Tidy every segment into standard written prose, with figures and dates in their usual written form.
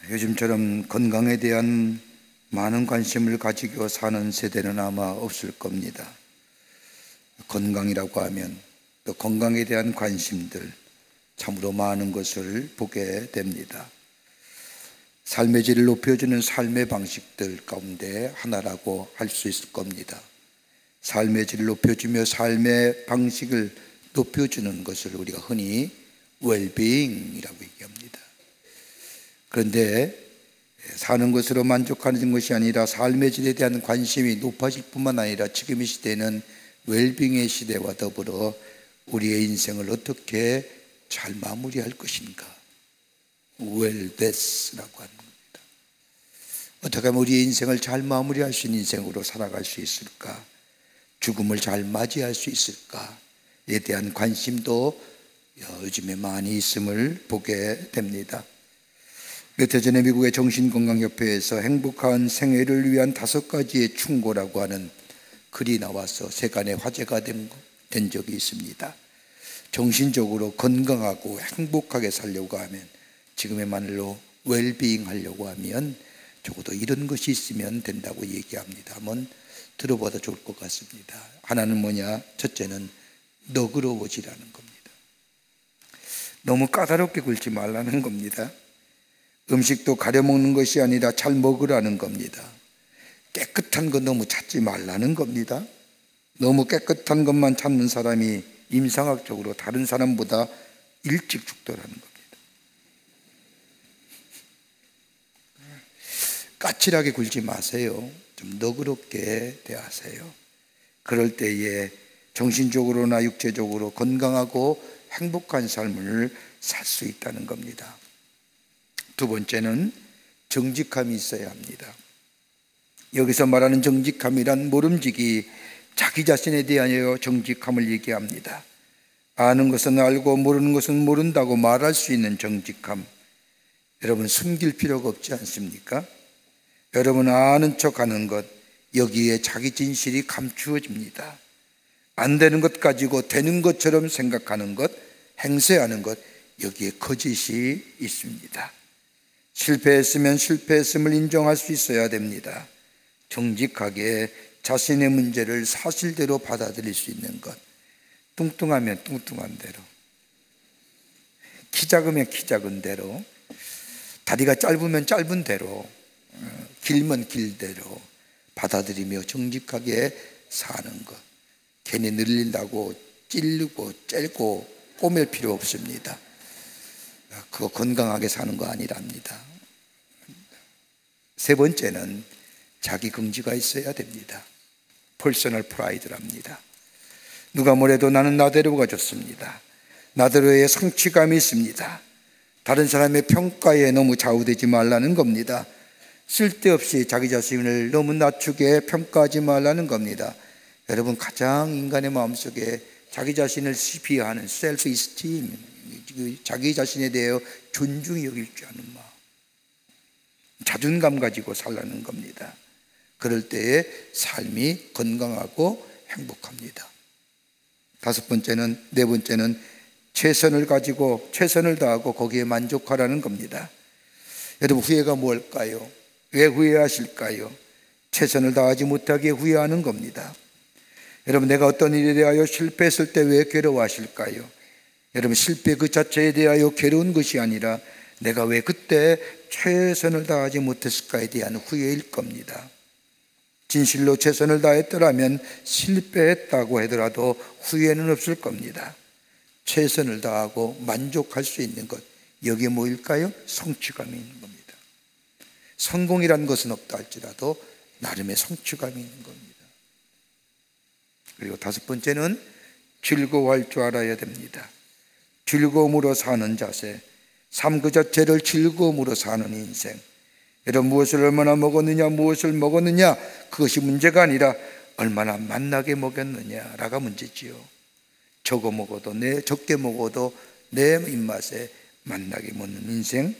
요즘처럼 건강에 대한 많은 관심을 가지고 사는 세대는 아마 없을 겁니다. 건강이라고 하면 또 건강에 대한 관심들 참으로 많은 것을 보게 됩니다. 삶의 질을 높여주는 삶의 방식들 가운데 하나라고 할 수 있을 겁니다. 삶의 질을 높여주며 삶의 방식을 높여주는 것을 우리가 흔히 웰빙이라고 얘기합니다. 그런데 사는 것으로 만족하는 것이 아니라 삶의 질에 대한 관심이 높아질 뿐만 아니라 지금 이 시대는 웰빙의 시대와 더불어 우리의 인생을 어떻게 잘 마무리할 것인가, 웰베스라고 하는 겁니다. 어떻게 하면 우리의 인생을 잘 마무리할 수 있는 인생으로 살아갈 수 있을까, 죽음을 잘 맞이할 수 있을까에 대한 관심도 요즘에 많이 있음을 보게 됩니다. 몇 해 전에 미국의 정신건강협회에서 행복한 생애를 위한 5가지의 충고라고 하는 글이 나와서 세간에 화제가 된 적이 있습니다. 정신적으로 건강하고 행복하게 살려고 하면, 지금의 말로 웰빙 하려고 하면 적어도 이런 것이 있으면 된다고 얘기합니다. 한번 들어봐도 좋을 것 같습니다. 하나는 뭐냐? 첫째는 너그러워지라는 겁니다. 너무 까다롭게 굴지 말라는 겁니다. 음식도 가려먹는 것이 아니라 잘 먹으라는 겁니다. 깨끗한 거 너무 찾지 말라는 겁니다. 너무 깨끗한 것만 찾는 사람이 임상학적으로 다른 사람보다 일찍 죽더라는 겁니다. 까칠하게 굴지 마세요. 좀 너그럽게 대하세요. 그럴 때에 정신적으로나 육체적으로 건강하고 행복한 삶을 살 수 있다는 겁니다. 두 번째는 정직함이 있어야 합니다. 여기서 말하는 정직함이란 모름지기, 자기 자신에 대하여 정직함을 얘기합니다. 아는 것은 알고 모르는 것은 모른다고 말할 수 있는 정직함. 여러분, 숨길 필요가 없지 않습니까? 여러분 아는 척하는 것, 여기에 자기 진실이 감추어집니다. 안 되는 것 가지고 되는 것처럼 생각하는 것, 행세하는 것, 여기에 거짓이 있습니다. 실패했으면 실패했음을 인정할 수 있어야 됩니다. 정직하게 자신의 문제를 사실대로 받아들일 수 있는 것. 뚱뚱하면 뚱뚱한 대로, 키 작으면 키 작은 대로, 다리가 짧으면 짧은 대로, 길면 길대로 받아들이며 정직하게 사는 것. 괜히 늘린다고 찔르고 째고 꼬맬 필요 없습니다. 그거 건강하게 사는 거 아니랍니다. 세 번째는 자기 긍지가 있어야 됩니다. 퍼스널 프라이드랍니다. 누가 뭐래도 나는 나대로가 좋습니다. 나대로의 성취감이 있습니다. 다른 사람의 평가에 너무 좌우되지 말라는 겁니다. 쓸데없이 자기 자신을 너무 낮추게 평가하지 말라는 겁니다. 여러분, 가장 인간의 마음속에 자기 자신을 비하하는 셀프 이스팀, 자기 자신에 대해 존중이 여길 줄 아는 마음, 자존감 가지고 살라는 겁니다. 그럴 때에 삶이 건강하고 행복합니다. 네 번째는 최선을 가지고 최선을 다하고 거기에 만족하라는 겁니다. 여러분, 후회가 뭘까요? 왜 후회하실까요? 최선을 다하지 못하기에 후회하는 겁니다. 여러분, 내가 어떤 일에 대하여 실패했을 때 왜 괴로워하실까요? 여러분, 실패 그 자체에 대하여 괴로운 것이 아니라 내가 왜 그때 최선을 다하지 못했을까에 대한 후회일 겁니다. 진실로 최선을 다했더라면 실패했다고 하더라도 후회는 없을 겁니다. 최선을 다하고 만족할 수 있는 것, 여기에 뭐일까요? 성취감이 있는 겁니다. 성공이란 것은 없다 할지라도 나름의 성취감이 있는 겁니다. 그리고 다섯 번째는 즐거워할 줄 알아야 됩니다. 즐거움으로 사는 자세, 삶 그 자체를 즐거움으로 사는 인생. 여러분, 무엇을 얼마나 먹었느냐, 무엇을 먹었느냐, 그것이 문제가 아니라 얼마나 맛나게 먹였느냐라가 문제지요. 적게 먹어도 내 입맛에 맛나게 먹는 인생.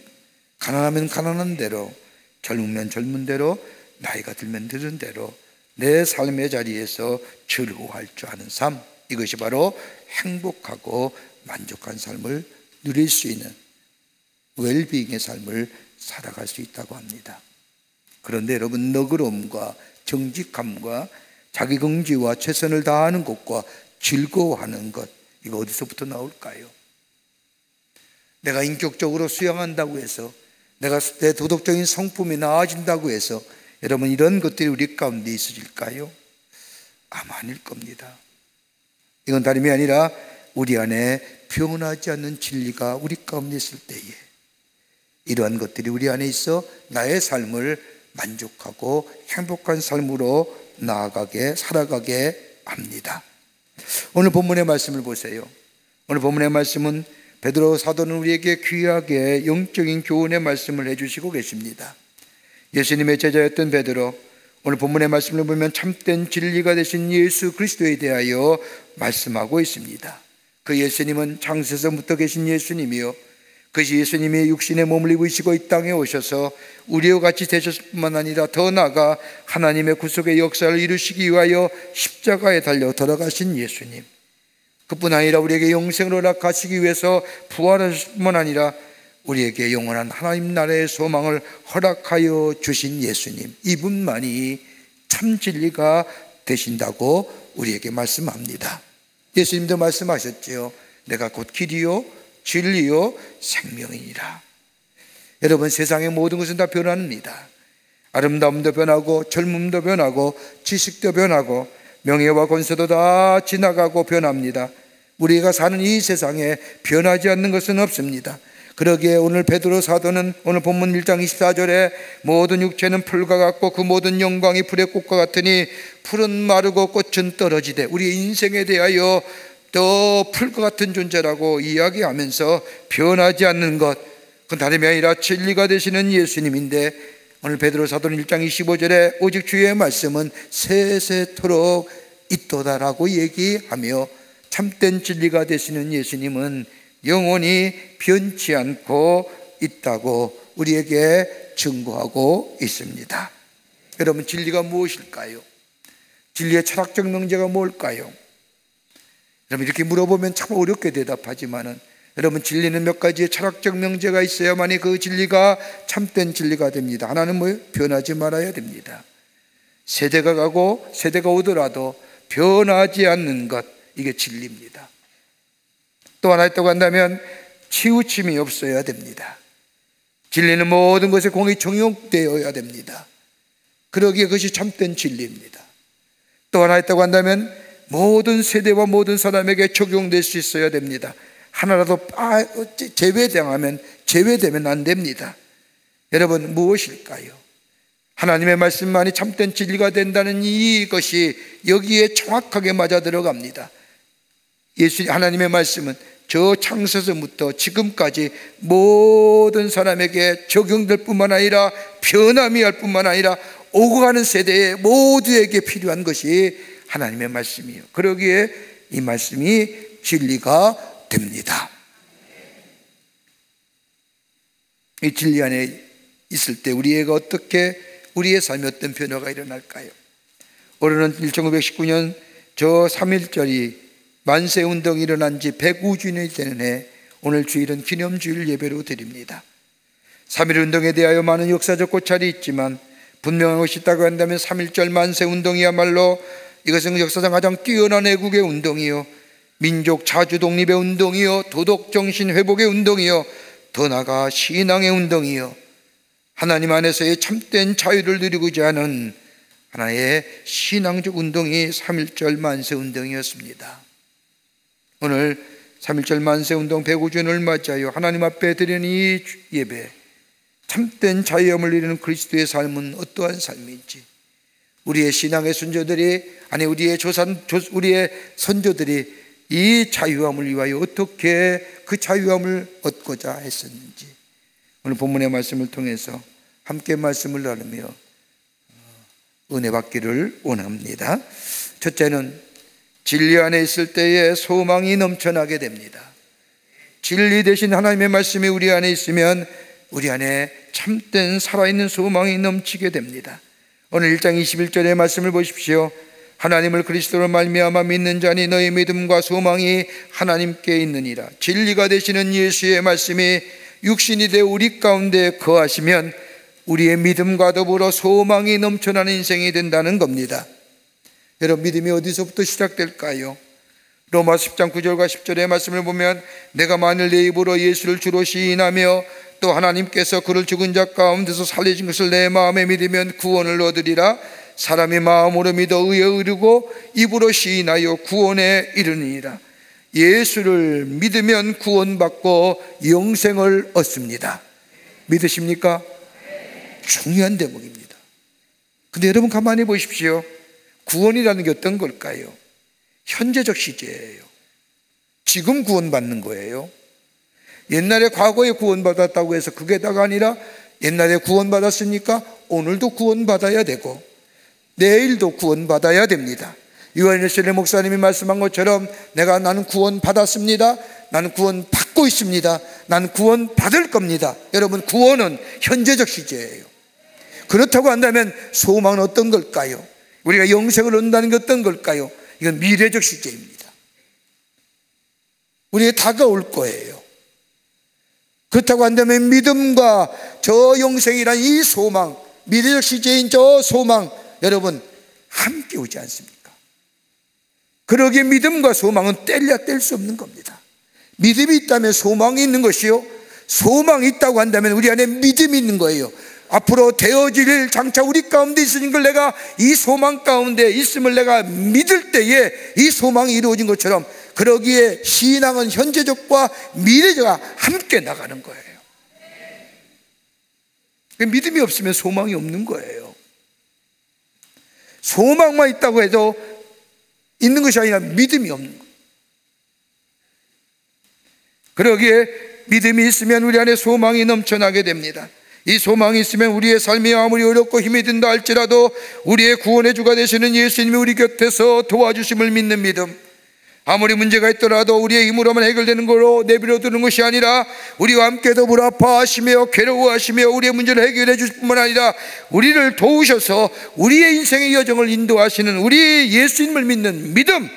가난하면 가난한 대로, 젊으면 젊은 대로, 나이가 들면 들은 대로 내 삶의 자리에서 즐거워할 줄 아는 삶, 이것이 바로 행복하고 만족한 삶을 누릴 수 있는 웰빙의 삶을 살아갈 수 있다고 합니다. 그런데 여러분, 너그러움과 정직함과 자기긍지와 최선을 다하는 것과 즐거워하는 것, 이거 어디서부터 나올까요? 내가 인격적으로 수양한다고 해서, 내가 내 도덕적인 성품이 나아진다고 해서 여러분, 이런 것들이 우리 가운데 있으실까요? 아마 아닐 겁니다. 이건 다름이 아니라 우리 안에 변하지 않는 진리가 우리 가운데 있을 때에 이러한 것들이 우리 안에 있어 나의 삶을 만족하고 행복한 삶으로 나아가게, 살아가게 합니다. 오늘 본문의 말씀을 보세요. 오늘 본문의 말씀은 베드로 사도는 우리에게 귀하게 영적인 교훈의 말씀을 해주시고 계십니다. 예수님의 제자였던 베드로, 오늘 본문의 말씀을 보면 참된 진리가 되신 예수 그리스도에 대하여 말씀하고 있습니다. 그 예수님은 창세전부터 계신 예수님이요, 그 예수님이 육신의 몸을 입으시고 이 땅에 오셔서 우리와 같이 되셨을 뿐만 아니라 더 나아가 하나님의 구속의 역사를 이루시기 위하여 십자가에 달려 돌아가신 예수님, 그뿐 아니라 우리에게 영생을 허락하시기 위해서 부활하실 뿐만 아니라 우리에게 영원한 하나님 나라의 소망을 허락하여 주신 예수님, 이분만이 참 진리가 되신다고 우리에게 말씀합니다. 예수님도 말씀하셨지요. 내가 곧 길이요 진리요 생명이니라. 여러분, 세상의 모든 것은 다 변합니다. 아름다움도 변하고 젊음도 변하고 지식도 변하고 명예와 권세도 다 지나가고 변합니다. 우리가 사는 이 세상에 변하지 않는 것은 없습니다. 그러기에 오늘 베드로 사도는 오늘 본문 1장 24절에 모든 육체는 풀과 같고 그 모든 영광이 불의 꽃과 같으니 풀은 마르고 꽃은 떨어지되, 우리의 인생에 대하여 더 풀과 같은 존재라고 이야기하면서 변하지 않는 것, 그건 다름이 아니라 진리가 되시는 예수님인데, 오늘 베드로 사도는 1장 25절에 오직 주의 말씀은 세세토록 있도다라고 얘기하며 참된 진리가 되시는 예수님은 영원히 변치 않고 있다고 우리에게 증거하고 있습니다. 여러분, 진리가 무엇일까요? 진리의 철학적 명제가 뭘까요? 여러분, 이렇게 물어보면 참 어렵게 대답하지만은, 여러분, 진리는 몇 가지의 철학적 명제가 있어야만이 그 진리가 참된 진리가 됩니다. 하나는 뭐예요? 변하지 말아야 됩니다. 세대가 가고 세대가 오더라도 변하지 않는 것, 이게 진리입니다. 또 하나 있다고 한다면 치우침이 없어야 됩니다. 진리는 모든 것에 공이 적용되어야 됩니다. 그러기에 그것이 참된 진리입니다. 또 하나 있다고 한다면 모든 세대와 모든 사람에게 적용될 수 있어야 됩니다. 하나라도 제외되면 안 됩니다. 여러분, 무엇일까요? 하나님의 말씀만이 참된 진리가 된다는 이것이 여기에 정확하게 맞아 들어갑니다. 하나님의 말씀은 저 창세전부터 지금까지 모든 사람에게 적용될 뿐만 아니라 변함이 할 뿐만 아니라 오고 가는 세대에 모두에게 필요한 것이 하나님의 말씀이에요. 그러기에 이 말씀이 진리가 됩니다. 이 진리 안에 있을 때 우리가 어떻게, 우리의 삶에 어떤 변화가 일어날까요? 올해는 1919년 저 3.1절이 만세운동이 일어난 지 105주년이 되는 해, 오늘 주일은 기념주일 예배로 드립니다. 3.1운동에 대하여 많은 역사적 고찰이 있지만 분명한 것이 있다고 한다면 3.1절 만세운동이야말로 이것은 역사상 가장 뛰어난 애국의 운동이요, 민족 자주 독립의 운동이요, 도덕정신 회복의 운동이요, 더 나아가 신앙의 운동이요, 하나님 안에서의 참된 자유를 누리고자 하는 하나의 신앙적 운동이 3.1절 만세운동이었습니다. 오늘 3.1절 만세운동 105주년을 맞이하여 하나님 앞에 드리는 이 예배, 참된 자유함을 이루는 그리스도의 삶은 어떠한 삶인지, 우리의 신앙의 선조들이, 아니 우리의 선조들이 이 자유함을 위하여 어떻게 그 자유함을 얻고자 했었는지, 오늘 본문의 말씀을 통해서 함께 말씀을 나누며 은혜 받기를 원합니다. 첫째는 진리 안에 있을 때에 소망이 넘쳐나게 됩니다. 진리 대신 하나님의 말씀이 우리 안에 있으면 우리 안에 참된 살아있는 소망이 넘치게 됩니다. 오늘 1장 21절의 말씀을 보십시오. 하나님을 그리스도로 말미암아 믿는 자니 너희 믿음과 소망이 하나님께 있느니라. 진리가 되시는 예수의 말씀이 육신이 되어 우리 가운데 거하시면 우리의 믿음과 더불어 소망이 넘쳐나는 인생이 된다는 겁니다. 여러분, 믿음이 어디서부터 시작될까요? 로마 10장 9절과 10절의 말씀을 보면 내가 만일 내 입으로 예수를 주로 시인하며 또 하나님께서 그를 죽은 자 가운데서 살리신 것을 내 마음에 믿으면 구원을 얻으리라. 사람이 마음으로 믿어 의에 이르고 입으로 시인하여 구원에 이르니라. 예수를 믿으면 구원받고 영생을 얻습니다. 믿으십니까? 중요한 대목입니다. 근데 여러분 가만히 보십시오. 구원이라는 게 어떤 걸까요? 현재적 시제예요. 지금 구원받는 거예요. 옛날에 과거에 구원받았다고 해서 그게 다가 아니라 옛날에 구원받았으니까 오늘도 구원받아야 되고 내일도 구원받아야 됩니다. 유한일셀 목사님이 말씀한 것처럼 나는 구원받았습니다. 나는 구원받고 있습니다. 나는 구원받을 겁니다. 여러분, 구원은 현재적 시제예요. 그렇다고 한다면 소망은 어떤 걸까요? 우리가 영생을 얻는다는 게 어떤 걸까요? 이건 미래적 시제입니다. 우리에게 다가올 거예요. 그렇다고 한다면 믿음과 저 영생이란 이 소망, 미래적 시제인 저 소망, 여러분 함께 오지 않습니까? 그러기에 믿음과 소망은 뗄래야 뗄 수 없는 겁니다. 믿음이 있다면 소망이 있는 것이요, 소망이 있다고 한다면 우리 안에 믿음이 있는 거예요. 앞으로 되어질 장차 우리 가운데 있으신 걸 내가 이 소망 가운데 있음을 내가 믿을 때에 이 소망이 이루어진 것처럼, 그러기에 신앙은 현재적과 미래적과 함께 나가는 거예요. 믿음이 없으면 소망이 없는 거예요. 소망만 있다고 해도 있는 것이 아니라 믿음이 없는 거예요. 그러기에 믿음이 있으면 우리 안에 소망이 넘쳐나게 됩니다. 이 소망이 있으면 우리의 삶이 아무리 어렵고 힘이 든다 할지라도 우리의 구원의 주가 되시는 예수님이 우리 곁에서 도와주심을 믿는 믿음, 아무리 문제가 있더라도 우리의 힘으로만 해결되는 걸로 내버려두는 것이 아니라 우리와 함께 더불어 아파하시며 괴로워하시며 우리의 문제를 해결해 주실 뿐만 아니라 우리를 도우셔서 우리의 인생의 여정을 인도하시는 우리 예수님을 믿는 믿음,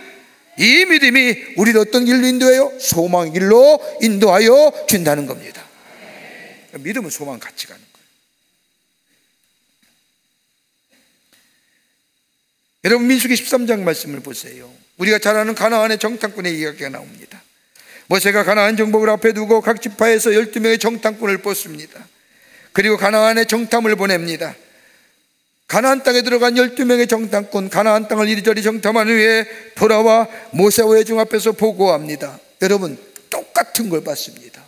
이 믿음이 우리를 어떤 길로 인도해요? 소망의 길로 인도하여 준다는 겁니다. 믿음은 소망 같이 가는 거예요. 여러분, 민수기 13장 말씀을 보세요. 우리가 잘 아는 가나안의 정탐꾼의 이야기가 나옵니다. 모세가 가나안 정복을 앞에 두고 각 지파에서 12명의 정탐꾼을 뽑습니다. 그리고 가나안에 정탐을 보냅니다. 가나안 땅에 들어간 12명의 정탐꾼, 가나안 땅을 이리저리 정탐한 후에 돌아와 모세와 회중 앞에서 보고합니다. 여러분, 똑같은 걸 봤습니다.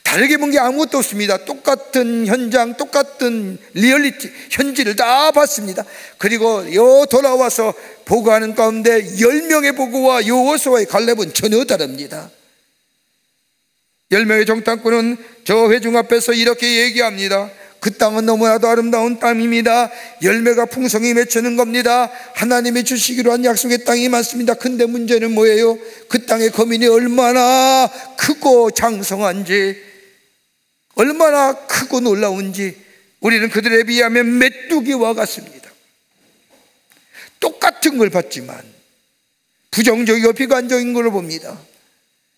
다르게 본 게 아무것도 없습니다. 똑같은 현장, 똑같은 리얼리티, 현지를 다 봤습니다. 그리고 돌아와서 보고하는 가운데 10명의 보고와 여호수아의 갈렙은 전혀 다릅니다. 10명의 정탐꾼은 저 회중 앞에서 이렇게 얘기합니다. 그 땅은 너무나도 아름다운 땅입니다. 열매가 풍성히 맺히는 겁니다. 하나님이 주시기로 한 약속의 땅이 많습니다. 근데 문제는 뭐예요? 그 땅의 거민이 얼마나 크고 장성한지, 얼마나 크고 놀라운지 우리는 그들에 비하면 메뚜기와 같습니다. 똑같은 걸 봤지만 부정적이고 비관적인 걸 봅니다.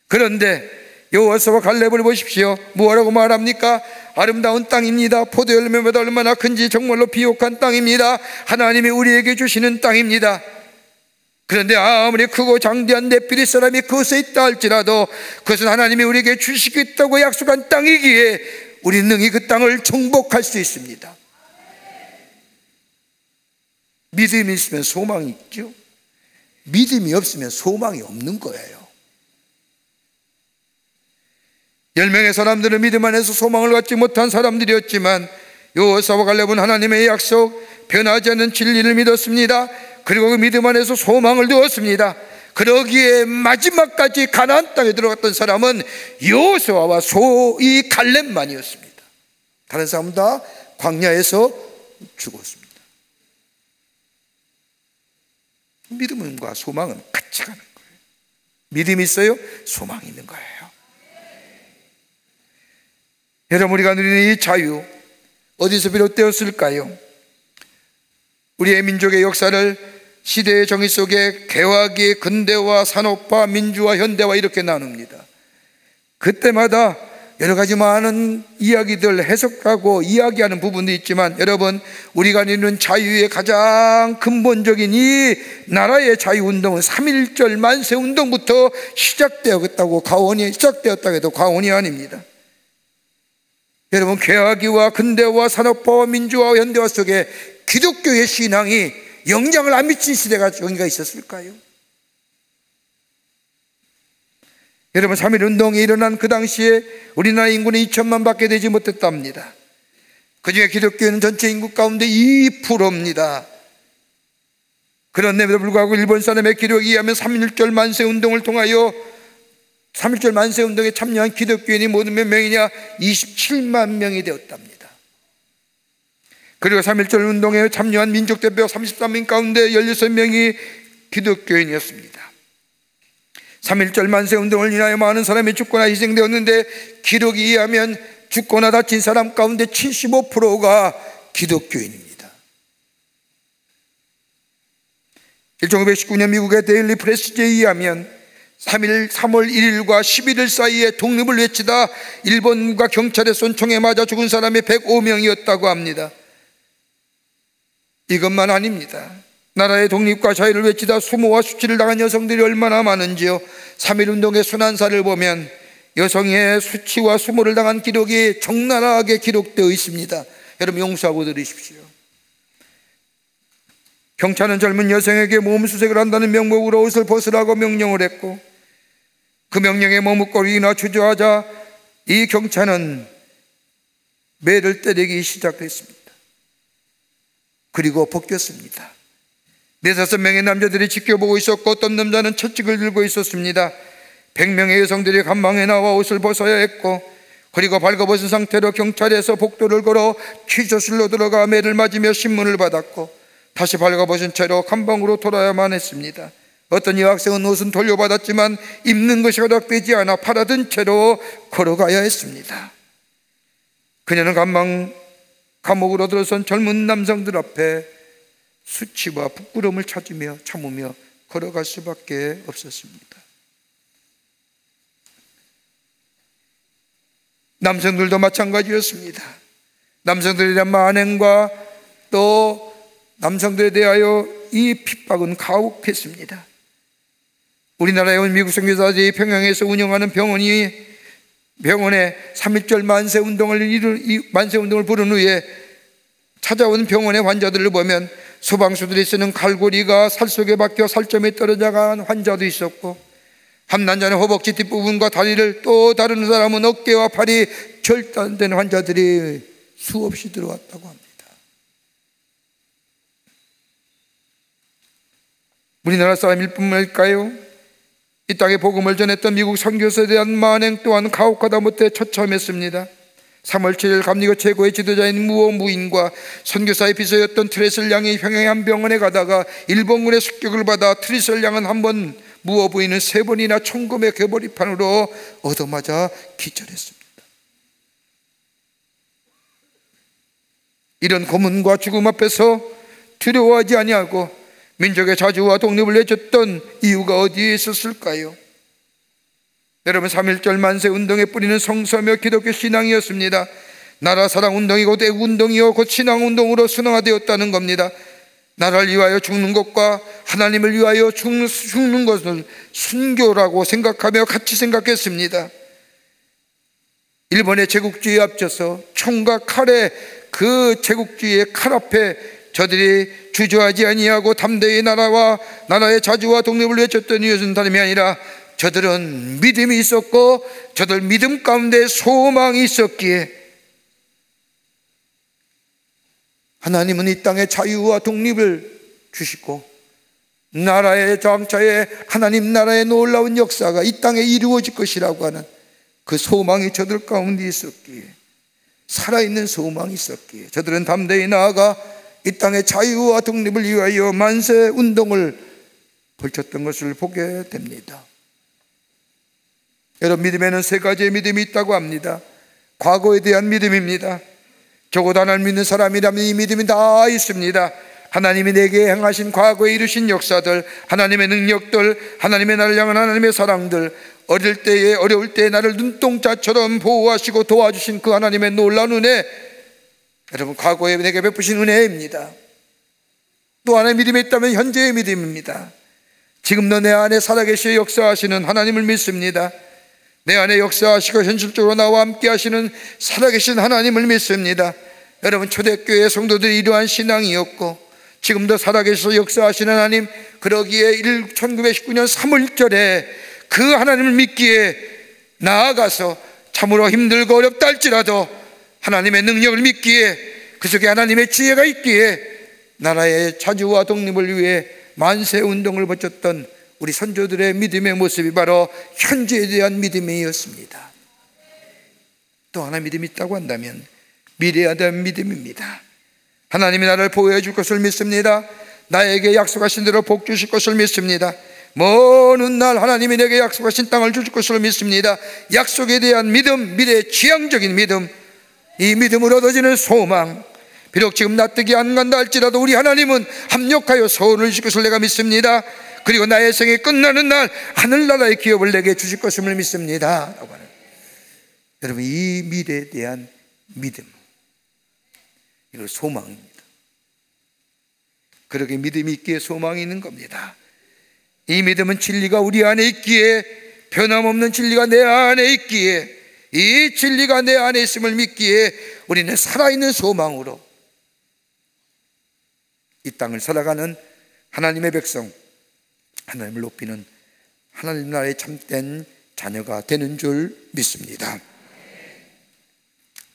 그런데 여호수아와 갈렙을 보십시오. 뭐라고 말합니까? 아름다운 땅입니다. 포도 열매보다 얼마나 큰지 정말로 비옥한 땅입니다. 하나님이 우리에게 주시는 땅입니다. 그런데 아무리 크고 장대한 넷피리 사람이 그것에 있다 할지라도 그것은 하나님이 우리에게 주시겠다고 약속한 땅이기에 우리는 능히 그 땅을 정복할 수 있습니다. 믿음이 있으면 소망이 있죠. 믿음이 없으면 소망이 없는 거예요. 10명의 사람들은 믿음 안에서 소망을 갖지 못한 사람들이었지만 여호수아와 갈렙은 하나님의 약속, 변하지 않는 진리를 믿었습니다. 그리고 그 믿음 안에서 소망을 두었습니다. 그러기에 마지막까지 가나안 땅에 들어갔던 사람은 여호수아와 이 갈렙만이었습니다. 다른 사람은 다 광야에서 죽었습니다. 믿음과 소망은 같이 가는 거예요. 믿음이 있어요? 소망이 있는 거예요. 여러분, 우리가 누리는 이 자유 어디서 비롯되었을까요? 우리의 민족의 역사를 시대의 정의 속에 개화기, 근대화, 산업화, 민주화, 현대화 이렇게 나눕니다. 그때마다 여러 가지 많은 이야기들 해석하고 이야기하는 부분도 있지만, 여러분, 우리가 이루는 자유의 가장 근본적인 이 나라의 자유운동은 3.1절 만세운동부터 시작되었다고 해도 과언이 아닙니다. 여러분, 개화기와 근대화, 산업화와 민주화와 현대화 속에 기독교의 신앙이 영향을 안 미친 시대가 여기가 있었을까요? 여러분, 3.1운동이 일어난 그 당시에 우리나라 인구는 2천만 밖에 되지 못했답니다. 그 중에 기독교인은 전체 인구 가운데 2%입니다. 그런데도 불구하고 일본 사람의 기록에 의하면 3.1절 만세운동을 통하여 3.1절 만세운동에 참여한 기독교인이 모두 몇 명이냐? 27만 명이 되었답니다. 그리고 3.1절 운동에 참여한 민족대표 33명 가운데 16명이 기독교인이었습니다. 3.1절 만세운동을 인하여 많은 사람이 죽거나 희생되었는데, 기록에 의하면 죽거나 다친 사람 가운데 75%가 기독교인입니다. 1919년 미국의 데일리 프레스에 의하면 3월 1일과 11일 사이에 독립을 외치다 일본과 경찰의 쏜총에 맞아 죽은 사람이 105명이었다고 합니다. 이것만 아닙니다. 나라의 독립과 자유를 외치다 수모와 수치를 당한 여성들이 얼마나 많은지요. 3.1운동의 순환사를 보면 여성의 수치와 수모를 당한 기록이 적나라하게 기록되어 있습니다. 여러분, 용서하고 들으십시오. 경찰은 젊은 여성에게 몸수색을 한다는 명목으로 옷을 벗으라고 명령을 했고, 그 명령에 머뭇거리나 주저하자 이 경찰은 매를 때리기 시작했습니다. 그리고 벗겼습니다. 4-5명의 남자들이 지켜보고 있었고, 어떤 남자는 채찍을 들고 있었습니다. 100명의 여성들이 간방에 나와 옷을 벗어야 했고, 그리고 발가벗은 상태로 경찰에서 복도를 걸어 취조실로 들어가 매를 맞으며 신문을 받았고, 다시 발가벗은 채로 간방으로 돌아야만 했습니다. 어떤 여학생은 옷은 돌려받았지만 입는 것이 허락되지 않아 팔아든 채로 걸어가야 했습니다. 그녀는 감옥으로 들어선 젊은 남성들 앞에 수치와 부끄러움을 참으며 걸어갈 수밖에 없었습니다. 남성들도 마찬가지였습니다. 남성들에 대한 만행과 또 남성들에 대하여 이 핍박은 가혹했습니다. 우리나라에 온 미국 선교사들이 평양에서 운영하는 병원에 3.1절 만세운동을 부른 후에 찾아온 병원의 환자들을 보면 소방수들이 쓰는 갈고리가 살 속에 박혀 살점이 떨어져간 환자도 있었고, 한 남자는 허벅지 뒷부분과 다리를, 또 다른 사람은 어깨와 팔이 절단된 환자들이 수없이 들어왔다고 합니다. 우리나라 사람일 뿐일까요? 이 땅에 복음을 전했던 미국 선교사에 대한 만행 또한 가혹하다 못해 처참했습니다. 3월 7일 감리교 최고의 지도자인 무어 무인과 선교사의 비서였던 트레슬 양이 평양의 한 병원에 가다가 일본군의 습격을 받아 트레슬 양은 한 번, 무어 부인은 3번이나 총검의 개머리판으로 얻어맞아 기절했습니다. 이런 고문과 죽음 앞에서 두려워하지 아니하고 민족의 자주와 독립을 내줬던 이유가 어디에 있었을까요? 여러분, 3.1절 만세운동의 뿌리는 성서며 기독교 신앙이었습니다. 나라 사랑 운동이고 애국 운동이요 곧 신앙 운동으로 순화되었다는 겁니다. 나라를 위하여 죽는 것과 하나님을 위하여 죽는 것을 순교라고 생각하며 같이 생각했습니다. 일본의 제국주의에 앞서서 총과 칼에, 그 제국주의의 칼 앞에 저들이 주저하지 아니하고 담대히 나라의 자주와 독립을 외쳤던 이유는 다름이 아니라 저들은 믿음이 있었고, 저들 믿음 가운데 소망이 있었기에 하나님은 이 땅에 자유와 독립을 주시고, 나라의 장차에 하나님 나라의 놀라운 역사가 이 땅에 이루어질 것이라고 하는 그 소망이 저들 가운데 있었기에, 살아있는 소망이 있었기에 저들은 담대히 나아가 이 땅의 자유와 독립을 위하여 만세 운동을 벌쳤던 것을 보게 됩니다. 여러분, 믿음에는 3가지의 믿음이 있다고 합니다. 과거에 대한 믿음입니다. 적어도 하나님을 믿는 사람이라면 이 믿음이 다 있습니다. 하나님이 내게 행하신 과거에 이루신 역사들, 하나님의 능력들, 하나님의 나를 향한 하나님의 사랑들, 어려울 때에 나를 눈동자처럼 보호하시고 도와주신 그 하나님의 놀라운 은혜, 여러분 과거에 내게 베푸신 은혜입니다. 또 하나의 믿음이 있다면 현재의 믿음입니다. 지금도 내 안에 살아계시어 역사하시는 하나님을 믿습니다. 내 안에 역사하시고 현실적으로 나와 함께 하시는 살아계신 하나님을 믿습니다. 여러분 초대교회 성도들이 이러한 신앙이었고 지금도 살아계셔서 역사하시는 하나님, 그러기에 1919년 3월절에 그 하나님을 믿기에 나아가서 참으로 힘들고 어렵다 할지라도 하나님의 능력을 믿기에 그 속에 하나님의 지혜가 있기에 나라의 자주와 독립을 위해 만세 운동을 벌였던 우리 선조들의 믿음의 모습이 바로 현재에 대한 믿음이었습니다. 또 하나 믿음이 있다고 한다면 미래에 대한 믿음입니다. 하나님이 나를 보호해 줄 것을 믿습니다. 나에게 약속하신 대로 복 주실 것을 믿습니다. 먼 훗날 하나님이 내게 약속하신 땅을 주실 것을 믿습니다. 약속에 대한 믿음, 미래 지향적인 믿음, 이 믿음으로 얻어지는 소망, 비록 지금 납득이 안 간다 할지라도 우리 하나님은 합력하여 소원을 주실 것을 내가 믿습니다. 그리고 나의 생이 끝나는 날 하늘나라의 기업을 내게 주실 것임을 믿습니다. 여러분 이 미래에 대한 믿음, 이걸 소망입니다. 그렇게 믿음이 있기에 소망이 있는 겁니다. 이 믿음은 진리가 우리 안에 있기에, 변함없는 진리가 내 안에 있기에, 이 진리가 내 안에 있음을 믿기에 우리는 살아있는 소망으로 이 땅을 살아가는 하나님의 백성, 하나님을 높이는 하나님 나라의 참된 자녀가 되는 줄 믿습니다.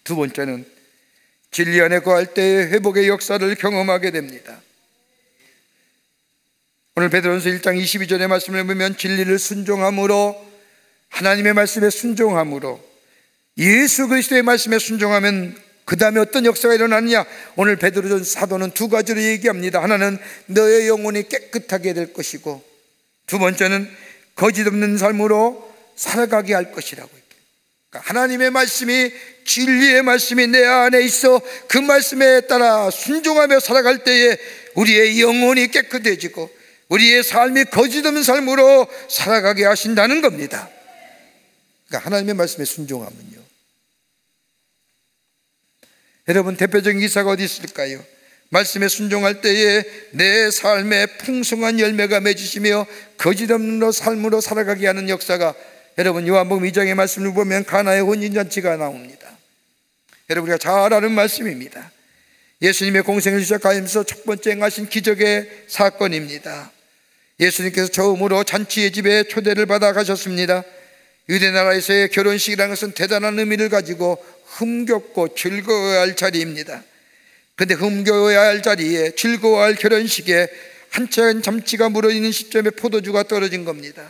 두 번째는 진리 안에 거할 때의 회복의 역사를 경험하게 됩니다. 오늘 베드로전서 1장 22절의 말씀을 보면 진리를 순종함으로, 하나님의 말씀에 순종함으로, 예수 그리스도의 말씀에 순종하면 그 다음에 어떤 역사가 일어나느냐? 오늘 베드로전서 사도는 두 가지로 얘기합니다. 하나는 너의 영혼이 깨끗하게 될 것이고, 두 번째는 거짓 없는 삶으로 살아가게 할 것이라고. 그러니까 하나님의 말씀이, 진리의 말씀이 내 안에 있어 그 말씀에 따라 순종하며 살아갈 때에 우리의 영혼이 깨끗해지고 우리의 삶이 거짓 없는 삶으로 살아가게 하신다는 겁니다. 그러니까 하나님의 말씀에 순종하면요, 여러분 대표적인 기사가 어디 있을까요? 말씀에 순종할 때에 내 삶에 풍성한 열매가 맺으시며 거짓 없는 삶으로 살아가게 하는 역사가, 여러분 요한복음 2장의 말씀을 보면 가나의 혼인잔치가 나옵니다. 여러분 우리가 잘 아는 말씀입니다. 예수님의 공생을 시작하면서 첫 번째 행하신 기적의 사건입니다. 예수님께서 처음으로 잔치의 집에 초대를 받아 가셨습니다. 유대나라에서의 결혼식이라는 것은 대단한 의미를 가지고 흥겹고 즐거워야 할 자리입니다. 그런데 흥겨워야 할 자리에, 즐거워할 결혼식에 한창 잔치가 무르익는 시점에 포도주가 떨어진 겁니다.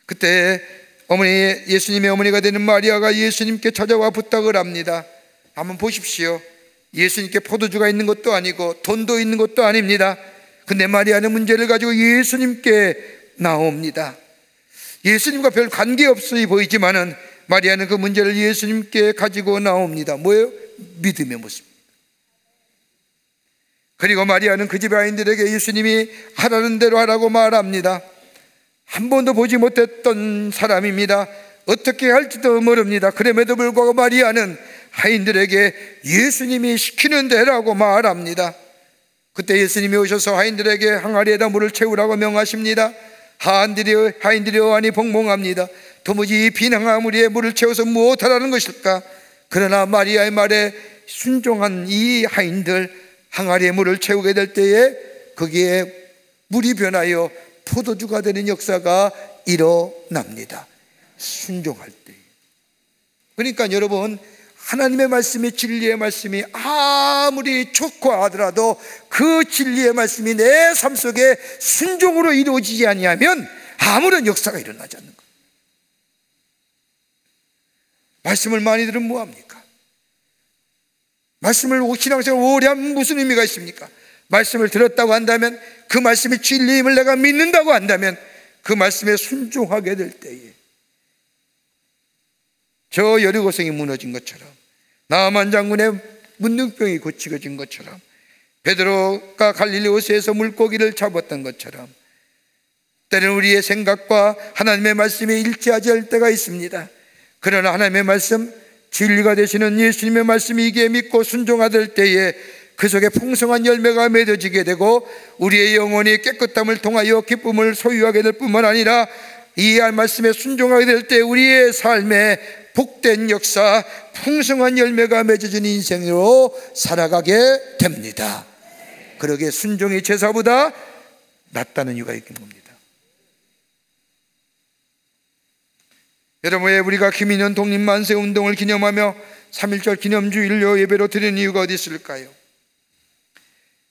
그때 예수님의 어머니가 되는 마리아가 예수님께 찾아와 부탁을 합니다. 한번 보십시오. 예수님께 포도주가 있는 것도 아니고 돈도 있는 것도 아닙니다. 근데 마리아는 문제를 가지고 예수님께 나옵니다. 예수님과 별 관계없이 보이지만은 마리아는 그 문제를 예수님께 가지고 나옵니다. 뭐예요? 믿음의 모습입니다. 그리고 마리아는 그 집 아이들에게 예수님이 하라는 대로 하라고 말합니다. 한 번도 보지 못했던 사람입니다. 어떻게 할지도 모릅니다. 그럼에도 불구하고 마리아는 하인들에게 예수님이 시키는 대로라고 말합니다. 그때 예수님이 오셔서 하인들에게 항아리에다 물을 채우라고 명하십니다. 하인들이 어안이 봉봉합니다. 도무지 빈 항아리에 물을 채워서 무엇하라는 것일까? 그러나 마리아의 말에 순종한 이 하인들, 항아리에 물을 채우게 될 때에 거기에 물이 변하여 포도주가 되는 역사가 일어납니다. 순종할 때. 그러니까 여러분, 하나님의 말씀이, 진리의 말씀이 아무리 좋고 하더라도 그 진리의 말씀이 내 삶 속에 순종으로 이루어지지 아니하면 아무런 역사가 일어나지 않는 거예요. 말씀을 많이 들으면 뭐합니까? 말씀을 신앙생활 오래 하면 무슨 의미가 있습니까? 말씀을 들었다고 한다면, 그 말씀이 진리임을 내가 믿는다고 한다면 그 말씀에 순종하게 될 때에 저 여리고성이 무너진 것처럼, 나아만 장군의 문둥병이 고치어진 것처럼, 베드로가 갈릴리 호수에서 물고기를 잡았던 것처럼, 때로는 우리의 생각과 하나님의 말씀이 일치하지 않을 때가 있습니다. 그러나 하나님의 말씀, 진리가 되시는 예수님의 말씀이 이게 믿고 순종하될 때에 그 속에 풍성한 열매가 맺어지게 되고 우리의 영혼이 깨끗함을 통하여 기쁨을 소유하게 될 뿐만 아니라 이 말씀에 순종하게 될 때 우리의 삶에 복된 역사, 풍성한 열매가 맺어진 인생으로 살아가게 됩니다. 그러기에 순종이 제사보다 낫다는 이유가 있는 겁니다. 여러분, 왜 우리가 김인현 독립만세 운동을 기념하며 3.1절 기념주일로 예배로 드리는 이유가 어디 있을까요?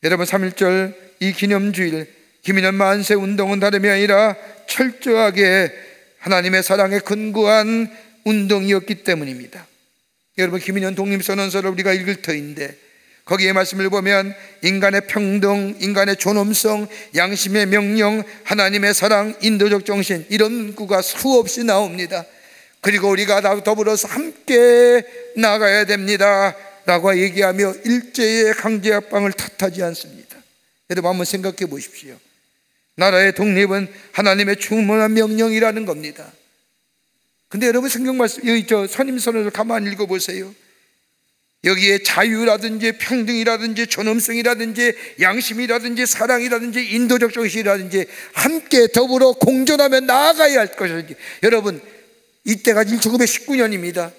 여러분, 3.1절 이 기념주일 김인현 만세 운동은 다름이 아니라 철저하게 하나님의 사랑에 근거한 운동이었기 때문입니다. 여러분, 김인현 독립선언서를 우리가 읽을 터인데 거기에 말씀을 보면 인간의 평등, 인간의 존엄성, 양심의 명령, 하나님의 사랑, 인도적 정신, 이런 문구가 수없이 나옵니다. 그리고 우리가 더불어서 함께 나가야 됩니다 라고 얘기하며 일제의 강제 압방을 탓하지 않습니다. 여러분, 한번 생각해 보십시오. 나라의 독립은 하나님의 충만한 명령이라는 겁니다. 근데 여러분, 성경 말씀, 여기 선임선언을 가만히 읽어보세요. 여기에 자유라든지 평등이라든지 존엄성이라든지 양심이라든지 사랑이라든지 인도적 정신이라든지 함께 더불어 공존하며 나아가야 할 것인지, 여러분, 이때가 1919년입니다.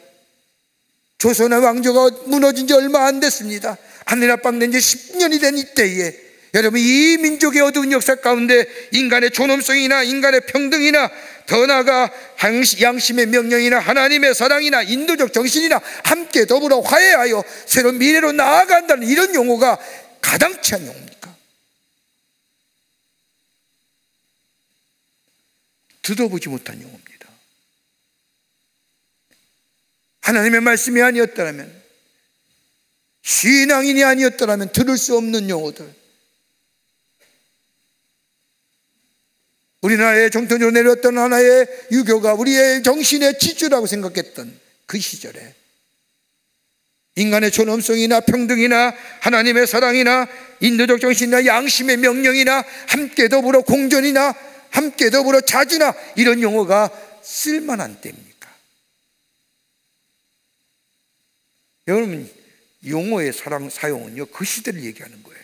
조선의 왕조가 무너진 지 얼마 안 됐습니다. 하늘 압박된 지 10년이 된 이때에 여러분, 이 민족의 어두운 역사 가운데 인간의 존엄성이나 인간의 평등이나 더 나아가 양심의 명령이나 하나님의 사랑이나 인도적 정신이나 함께 더불어 화해하여 새로운 미래로 나아간다는 이런 용어가 가당치한 용어입니까? 들어보지 못한 용어입니다. 하나님의 말씀이 아니었더라면, 신앙인이 아니었더라면 들을 수 없는 용어들, 우리나라의 정통적으로 내려왔던 하나의 유교가 우리의 정신의 지주라고 생각했던 그 시절에 인간의 존엄성이나 평등이나 하나님의 사랑이나 인도적 정신이나 양심의 명령이나 함께 더불어 공존이나 함께 더불어 자주나 이런 용어가 쓸만한 때입니까? 여러분, 용어의 사용은요, 그 시대를 얘기하는 거예요.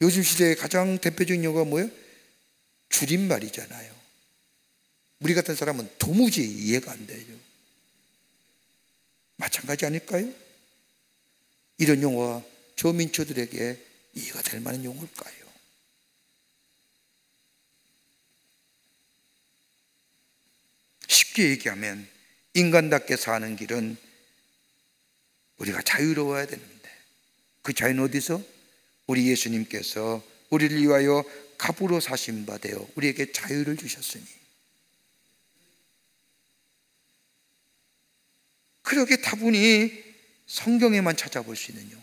요즘 시대의 가장 대표적인 용어가 뭐예요? 줄임말이잖아요. 우리 같은 사람은 도무지 이해가 안 돼요. 마찬가지 아닐까요? 이런 용어가 저민초들에게 이해가 될 만한 용어일까요? 쉽게 얘기하면 인간답게 사는 길은 우리가 자유로워야 되는데, 그 자유는 어디서? 우리 예수님께서 우리를 위하여 값으로 사신 바 되어 우리에게 자유를 주셨으니, 그렇게 다분히 성경에만 찾아볼 수 있는 용어.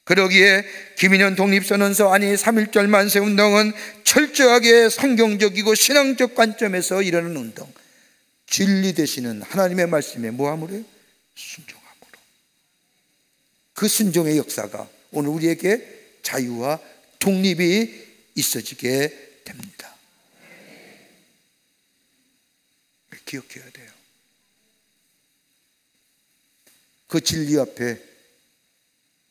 그러기에 김인현 독립선언서 아니 3.1절 만세운동은 철저하게 성경적이고 신앙적 관점에서 일어나는 운동, 진리 되시는 하나님의 말씀에 뭐함으로요? 순종함으로. 그 순종의 역사가 오늘 우리에게 자유와 독립이 있어지게 됩니다. 기억해야 돼요. 그 진리 앞에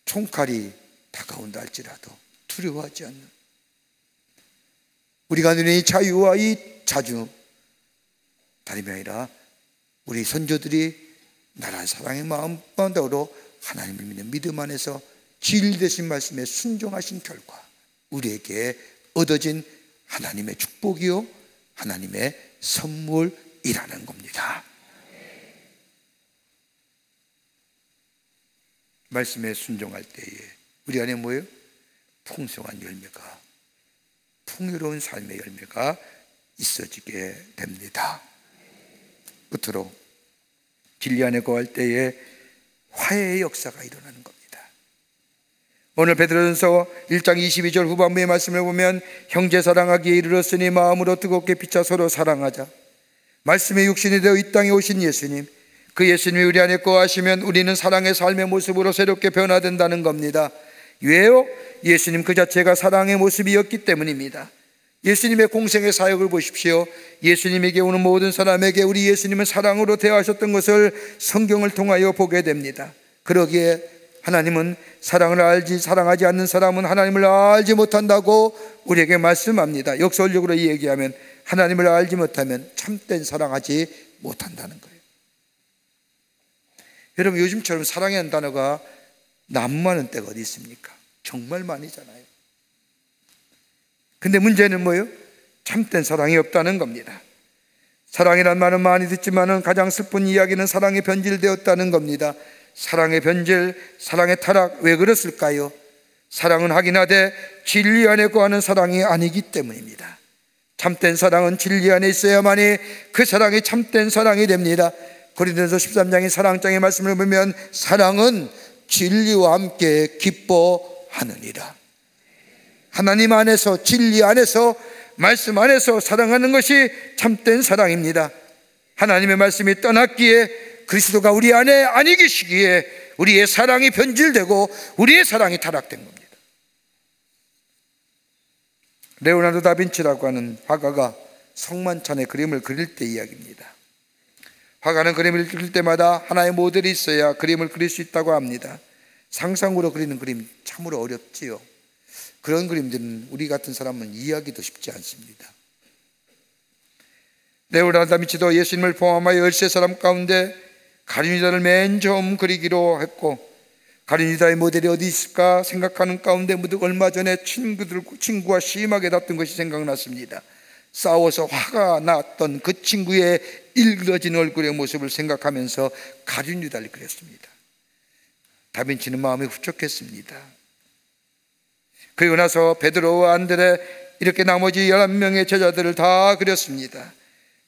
총칼이 다가온다 할지라도 두려워하지 않는, 우리가 누리는 이 자유와 이 자주, 다름이 아니라 우리 선조들이 나라 사랑의 마음으로 하나님을 믿는 믿음 안에서 진리 되신 말씀에 순종하신 결과 우리에게 얻어진 하나님의 축복이요 하나님의 선물이라는 겁니다. 말씀에 순종할 때에 우리 안에 뭐예요? 풍성한 열매가, 풍요로운 삶의 열매가 있어지게 됩니다. 끝으로 진리 안에 거할 때에 화해의 역사가 일어나는 겁니다. 오늘 베드로전서 1장 22절 후반부의 말씀을 보면 형제 사랑하기에 이르렀으니 마음으로 뜨겁게 피차 서로 사랑하자. 말씀의 육신이 되어 이 땅에 오신 예수님, 그 예수님이 우리 안에 거하시면 우리는 사랑의 삶의 모습으로 새롭게 변화된다는 겁니다. 왜요? 예수님 그 자체가 사랑의 모습이었기 때문입니다. 예수님의 공생의 사역을 보십시오. 예수님에게 오는 모든 사람에게 우리 예수님은 사랑으로 대하셨던 것을 성경을 통하여 보게 됩니다. 그러기에 하나님은 사랑하지 않는 사람은 하나님을 알지 못한다고 우리에게 말씀합니다. 역설적으로 얘기하면 하나님을 알지 못하면 참된 사랑하지 못한다는 거예요. 여러분, 요즘처럼 사랑이라는 단어가 난무하는 때가 어디 있습니까? 정말 많이잖아요. 근데 문제는 뭐예요? 참된 사랑이 없다는 겁니다. 사랑이란 말은 많이 듣지만 가장 슬픈 이야기는 사랑이 변질되었다는 겁니다. 사랑의 변질, 사랑의 타락, 왜 그랬을까요? 사랑은 하긴 하되 진리 안에 거하는 사랑이 아니기 때문입니다. 참된 사랑은 진리 안에 있어야만이 그 사랑이 참된 사랑이 됩니다. 고린도전서 13장의 사랑장의 말씀을 보면 사랑은 진리와 함께 기뻐하느니라. 하나님 안에서, 진리 안에서, 말씀 안에서 사랑하는 것이 참된 사랑입니다. 하나님의 말씀이 떠났기에, 그리스도가 우리 안에 아니 계시기에 우리의 사랑이 변질되고 우리의 사랑이 타락된 겁니다. 레오나르도 다빈치라고 하는 화가가 성만찬의 그림을 그릴 때 이야기입니다. 화가는 그림을 그릴 때마다 하나의 모델이 있어야 그림을 그릴 수 있다고 합니다. 상상으로 그리는 그림 참으로 어렵지요. 그런 그림들은 우리 같은 사람은 이해하기도 쉽지 않습니다. 레오나르도 다빈치도 예수님을 포함하여 13사람 가운데 가룟 유다를 맨 처음 그리기로 했고, 가룟 유다의 모델이 어디 있을까 생각하는 가운데 무득 얼마 전에 친구와 심하게 다툰 것이 생각났습니다. 싸워서 화가 났던 그 친구의 일그러진 얼굴의 모습을 생각하면서 가룟 유다를 그렸습니다. 다빈치는 마음이 훌쩍했습니다. 그리고 나서 베드로와 안드레, 이렇게 나머지 11명의 제자들을 다 그렸습니다.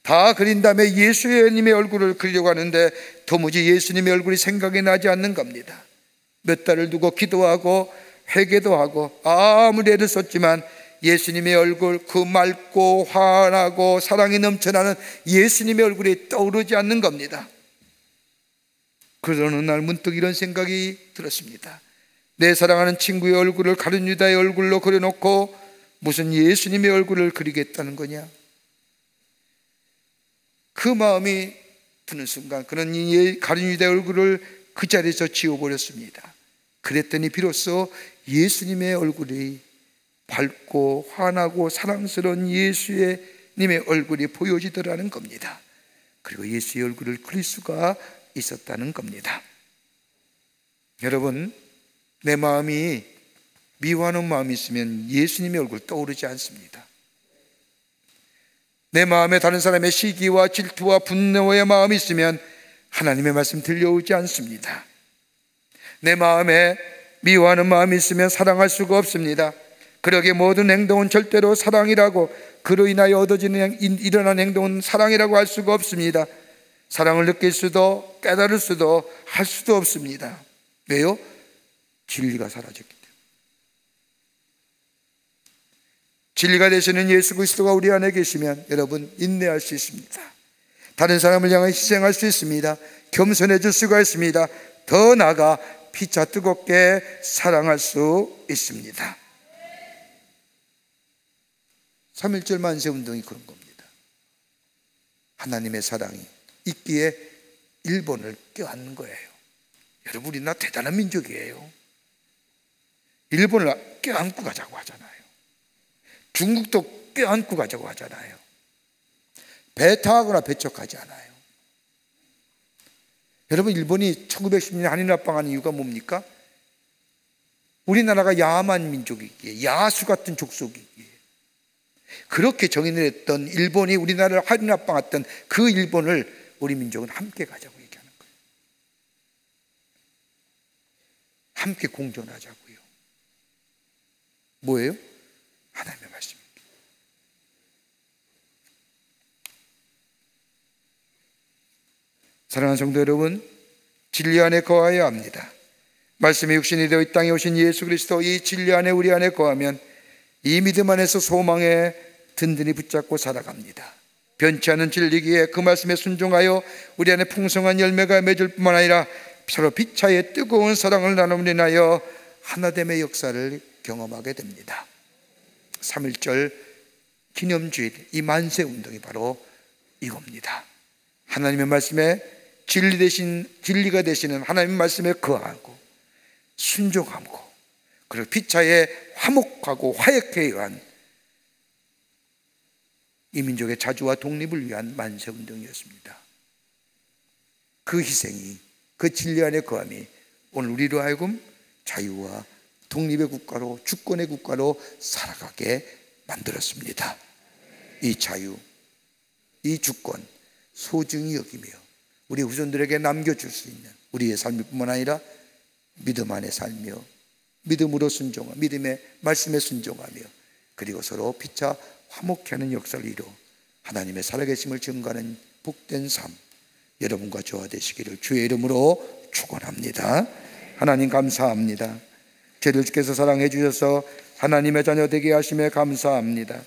다 그린 다음에 예수님의 얼굴을 그리려고 하는데 도무지 예수님의 얼굴이 생각이 나지 않는 겁니다. 몇 달을 두고 기도하고 회개도 하고 아무리 애를 썼지만 예수님의 얼굴, 그 맑고 환하고 사랑이 넘쳐나는 예수님의 얼굴이 떠오르지 않는 겁니다. 그러는 날 문득 이런 생각이 들었습니다. 내 사랑하는 친구의 얼굴을 가룟 유다의 얼굴로 그려놓고 무슨 예수님의 얼굴을 그리겠다는 거냐? 그 마음이 드는 순간 그는 가룟 유다의 얼굴을 그 자리에서 지워버렸습니다. 그랬더니 비로소 예수님의 얼굴이 밝고 환하고 사랑스러운 예수님의 얼굴이 보여지더라는 겁니다. 그리고 예수의 얼굴을 그릴 수가 있었다는 겁니다. 여러분, 내 마음이 미워하는 마음이 있으면 예수님의 얼굴 떠오르지 않습니다. 내 마음에 다른 사람의 시기와 질투와 분노의 마음이 있으면 하나님의 말씀 들려오지 않습니다. 내 마음에 미워하는 마음이 있으면 사랑할 수가 없습니다. 그러기에 모든 행동은 절대로 사랑이라고, 그로 인하여 일어난 행동은 사랑이라고 할 수가 없습니다. 사랑을 느낄 수도 깨달을 수도 할 수도 없습니다. 왜요? 진리가 사라졌기 때문에. 진리가 되시는 예수 그리스도가 우리 안에 계시면 여러분 인내할 수 있습니다. 다른 사람을 향해 희생할 수 있습니다. 겸손해질 수가 있습니다. 더 나아가 피차 뜨겁게 사랑할 수 있습니다. 3.1절 만세운동이 그런 겁니다. 하나님의 사랑이 있기에 일본을 껴안는 거예요. 여러분, 우리나라 대단한 민족이에요. 일본을 껴안고 가자고 하잖아요. 중국도 껴안고 가자고 하잖아요. 배타하거나 배척하지 않아요. 여러분, 일본이 1910년 한일합방한 이유가 뭡니까? 우리나라가 야만 민족이기에, 야수 같은 족속이기에, 그렇게 정의를 했던 일본이 우리나라를 한일합방했던 그 일본을 우리 민족은 함께 가자고 얘기하는 거예요. 함께 공존하자고요. 뭐예요? 하나님의 말씀입니다. 사랑하는 성도 여러분, 진리 안에 거하여야 합니다. 말씀이 육신이 되어 이 땅에 오신 예수 그리스도, 이 진리 안에 우리 안에 거하면 이 믿음 안에서 소망에 든든히 붙잡고 살아갑니다. 변치 않은 진리기에 그 말씀에 순종하여 우리 안에 풍성한 열매가 맺을 뿐만 아니라 서로 피차의 뜨거운 사랑을 나눔으로 인하여 하나됨의 역사를 경험하게 됩니다. 3.1절 기념주일, 이 만세운동이 바로 이겁니다. 하나님의 말씀에 진리가 되시는 하나님의 말씀에 거하고 순종하고, 그리고 피차에 화목하고 화해에 의한 이 민족의 자주와 독립을 위한 만세운동이었습니다. 그 희생이, 그 진리 안에 거함이 오늘 우리로 하여금 자유와 독립의 국가로, 주권의 국가로 살아가게 만들었습니다. 이 자유, 이 주권 소중히 여기며 우리 후손들에게 남겨줄 수 있는 우리의 삶일 뿐만 아니라 믿음 안에 살며 믿음으로 순종하며 믿음의 말씀에 순종하며, 그리고 서로 피차 화목케 하는 역사를 이루어 하나님의 살아계심을 증거하는 복된 삶, 여러분과 저와 되시기를 주의 이름으로 축원합니다. 하나님 감사합니다. 저희들 주께서 사랑해 주셔서 하나님의 자녀 되게 하심에 감사합니다.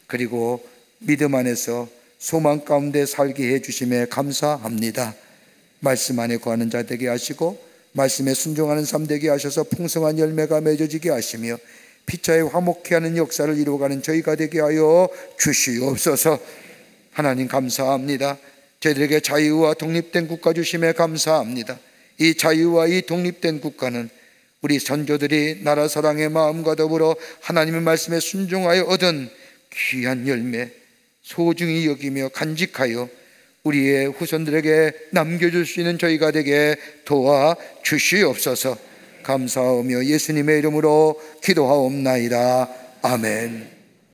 그리고 믿음 안에서 소망 가운데 살게 해 주심에 감사합니다. 말씀 안에 거하는 자 되게 하시고 말씀에 순종하는 삶 되게 하셔서 풍성한 열매가 맺어지게 하시며 피차에 화목케 하는 역사를 이루어가는 저희가 되게 하여 주시옵소서. 하나님 감사합니다. 저희들에게 자유와 독립된 국가 주심에 감사합니다. 이 자유와 이 독립된 국가는 우리 선조들이 나라 사랑의 마음과 더불어 하나님의 말씀에 순종하여 얻은 귀한 열매, 소중히 여기며 간직하여 우리의 후손들에게 남겨줄 수 있는 저희가 되게 도와 주시옵소서. 감사하며 예수님의 이름으로 기도하옵나이다. 아멘.